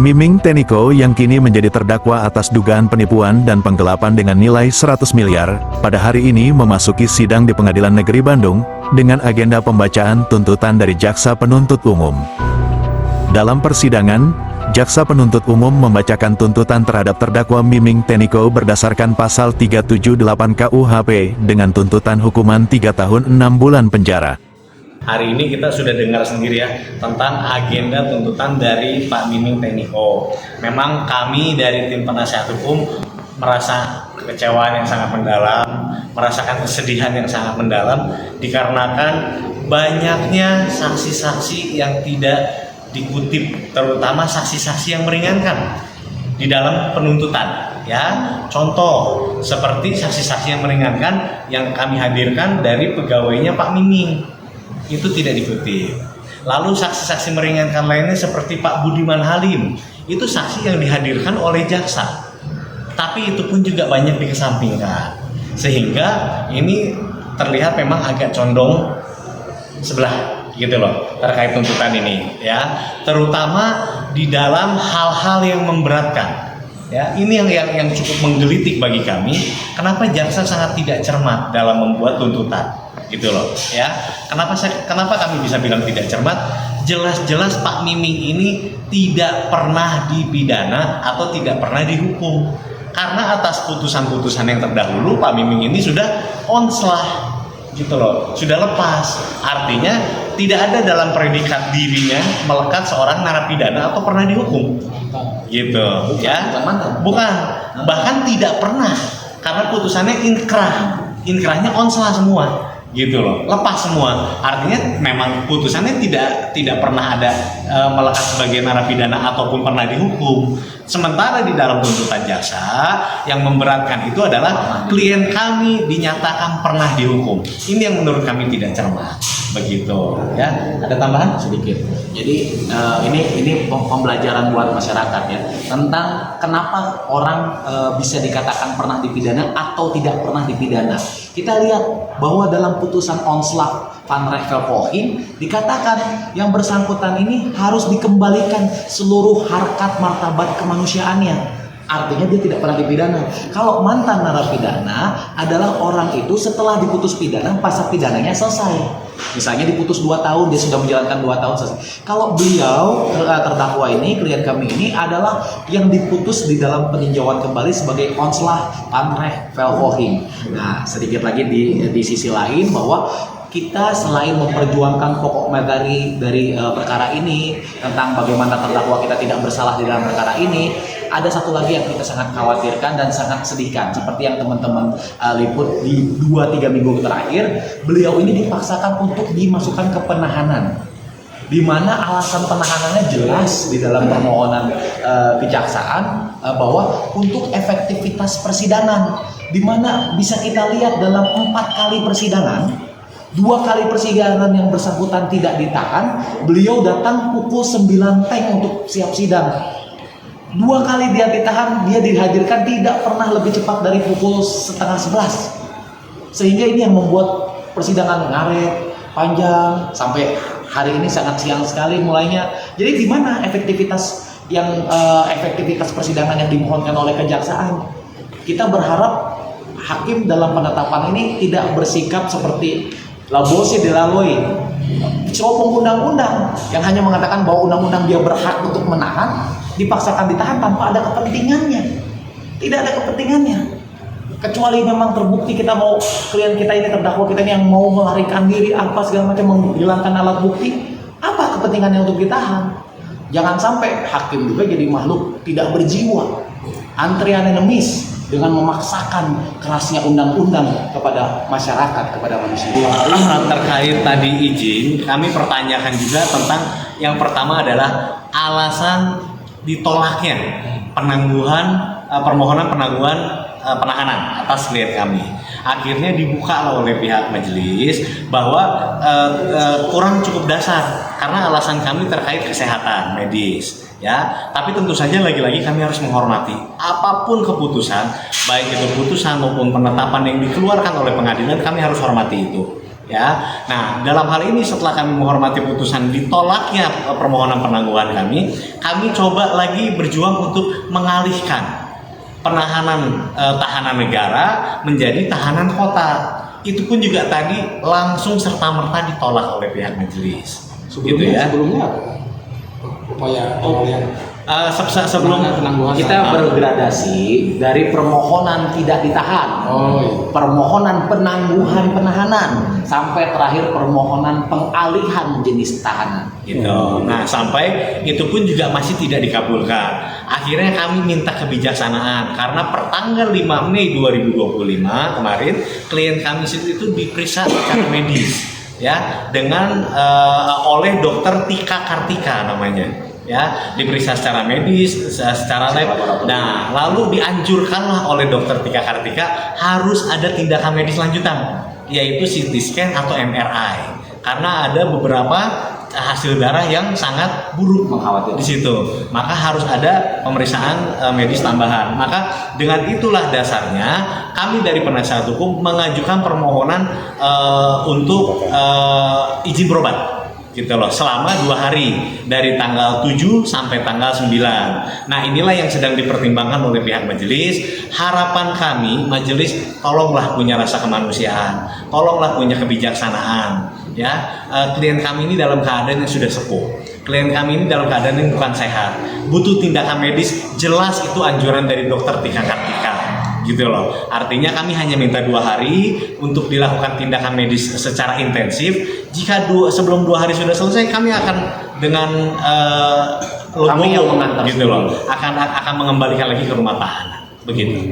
Miming Teniko yang kini menjadi terdakwa atas dugaan penipuan dan penggelapan dengan nilai 100 miliar, pada hari ini memasuki sidang di Pengadilan Negeri Bandung, dengan agenda pembacaan tuntutan dari Jaksa Penuntut Umum. Dalam persidangan, Jaksa Penuntut Umum membacakan tuntutan terhadap terdakwa Miming Teniko berdasarkan pasal 378 KUHP dengan tuntutan hukuman 3 tahun 6 bulan penjara. Hari ini kita sudah dengar sendiri ya tentang agenda tuntutan dari Pak Miming Teniko. Memang kami dari tim penasihat hukum merasa kekecewaan yang sangat mendalam, merasakan kesedihan yang sangat mendalam dikarenakan banyaknya saksi-saksi yang tidak dikutip, terutama saksi-saksi yang meringankan di dalam penuntutan. Ya, contoh seperti saksi-saksi yang meringankan yang kami hadirkan dari pegawainya Pak Miming. Itu tidak dikutip. Lalu saksi-saksi meringankan lainnya seperti Pak Budiman Halim, itu saksi yang dihadirkan oleh jaksa, tapi itu pun juga banyak dikesampingkan, sehingga ini terlihat memang agak condong sebelah gitu loh terkait tuntutan ini ya, terutama di dalam hal-hal yang memberatkan ya. Ini yang cukup menggelitik bagi kami, kenapa jaksa sangat tidak cermat dalam membuat tuntutan gitu loh ya. Kenapa kami bisa bilang tidak cermat? Jelas-jelas Pak Miming ini tidak pernah dipidana atau tidak pernah dihukum, karena atas putusan-putusan yang terdahulu Pak Miming ini sudah onslah gitu loh, sudah lepas. Artinya tidak ada dalam predikat dirinya melekat seorang narapidana atau pernah dihukum gitu ya. Bukan, bahkan tidak pernah, karena putusannya inkrahnya onslah semua gitu loh, lepas semua. Artinya memang putusannya tidak pernah ada melekat sebagai narapidana ataupun pernah dihukum. Sementara di dalam tuntutan jaksa yang memberatkan itu adalah klien kami dinyatakan pernah dihukum. Ini yang menurut kami tidak cermat begitu ya. Ada tambahan sedikit. Jadi ini pembelajaran buat masyarakat ya, tentang kenapa orang bisa dikatakan pernah dipidana atau tidak pernah dipidana. Kita lihat bahwa dalam putusan onslah Van Revelvooghin dikatakan yang bersangkutan ini harus dikembalikan seluruh harkat martabat kemanusiaannya. Artinya dia tidak pernah dipidana. Kalau mantan narapidana adalah orang itu setelah diputus pidana, masa pidananya selesai. Misalnya diputus 2 tahun, dia sudah menjalankan 2 tahun selesai. Kalau beliau terdakwa ini, klien kami ini adalah yang diputus di dalam peninjauan kembali sebagai onslah Van Revelvooghin. Nah, sedikit lagi di sisi lain bahwa kita selain memperjuangkan pokok materi dari perkara ini tentang bagaimana terdakwa kita tidak bersalah di dalam perkara ini, ada satu lagi yang kita sangat khawatirkan dan sangat sedihkan, seperti yang teman-teman liput di 2-3 minggu terakhir, beliau ini dipaksakan untuk dimasukkan ke penahanan, di mana alasan penahanannya jelas di dalam permohonan kejaksaan bahwa untuk efektivitas persidangan, di mana bisa kita lihat dalam 4 kali persidangan, 2 kali persidangan yang bersangkutan tidak ditahan, beliau datang pukul 9 teng untuk siap sidang. 2 kali dia ditahan, dia dihadirkan tidak pernah lebih cepat dari pukul 10:30. Sehingga ini yang membuat persidangan ngaret, panjang, sampai hari ini sangat siang sekali mulainya. Jadi di mana efektivitas persidangan yang dimohonkan oleh kejaksaan? Kita berharap hakim dalam penetapan ini tidak bersikap seperti Labose de la Loi, cowok undang-undang yang hanya mengatakan bahwa undang-undang dia berhak untuk menahan, dipaksakan ditahan tanpa ada kepentingannya. Tidak ada kepentingannya, kecuali memang terbukti kita mau, klien kita ini, terdakwa kita ini yang mau melarikan diri apa segala macam, menghilangkan alat bukti. Apa kepentingannya untuk ditahan? Jangan sampai hakim juga jadi makhluk tidak berjiwa, antrian enemies, dengan memaksakan kerasnya undang-undang kepada masyarakat, kepada manusia. Terkait tadi izin, kami pertanyakan juga tentang yang pertama adalah alasan ditolaknya permohonan penangguhan penahanan atas klien kami. Akhirnya dibuka oleh pihak majelis bahwa kurang cukup dasar karena alasan kami terkait kesehatan medis. Ya, tapi tentu saja lagi-lagi kami harus menghormati apapun keputusan, baik itu putusan maupun penetapan yang dikeluarkan oleh pengadilan, kami harus hormati itu. ya. Nah, dalam hal ini setelah kami menghormati putusan ditolaknya permohonan penangguhan kami coba lagi berjuang untuk mengalihkan penahanan tahanan negara menjadi tahanan kota. Itu pun juga tadi langsung serta-merta ditolak oleh pihak majelis. Sebelumnya apa? Upaya yang Sebelum penangguhan Kita bergradasi dari permohonan tidak ditahan, permohonan penangguhan penahanan, sampai terakhir permohonan pengalihan jenis tahanan. gitu. Nah, sampai itu pun juga masih tidak dikabulkan. Akhirnya kami minta kebijaksanaan karena pertanggal 5 Mei 2025 kemarin klien kami itu diperiksa secara medis ya dengan oleh dokter Tika Kartika namanya. Ya, diperiksa secara medis, secara lab. Nah, lalu dianjurkanlah oleh dokter Tika Kartika harus ada tindakan medis lanjutan, yaitu CT scan atau MRI, karena ada beberapa hasil darah yang sangat buruk Mengkhawatirkan. di situ. Maka harus ada pemeriksaan medis tambahan. Maka dengan itulah dasarnya kami dari penasihat hukum mengajukan permohonan untuk izin berobat. Gitu loh, selama 2 hari dari tanggal 7 sampai tanggal 9. Nah, inilah yang sedang dipertimbangkan oleh pihak majelis. Harapan kami majelis tolonglah punya rasa kemanusiaan, tolonglah punya kebijaksanaan ya. Klien kami ini dalam keadaan yang sudah sepuh, klien kami ini dalam keadaan yang bukan sehat, butuh tindakan medis. Jelas itu anjuran dari dokter Tika Kartika gitu loh. Artinya kami hanya minta 2 hari untuk dilakukan tindakan medis secara intensif. Jika sebelum 2 hari sudah selesai, kami akan dengan Kami yang mengantar gitu loh, akan mengembalikan lagi ke rumah tahanan begitu.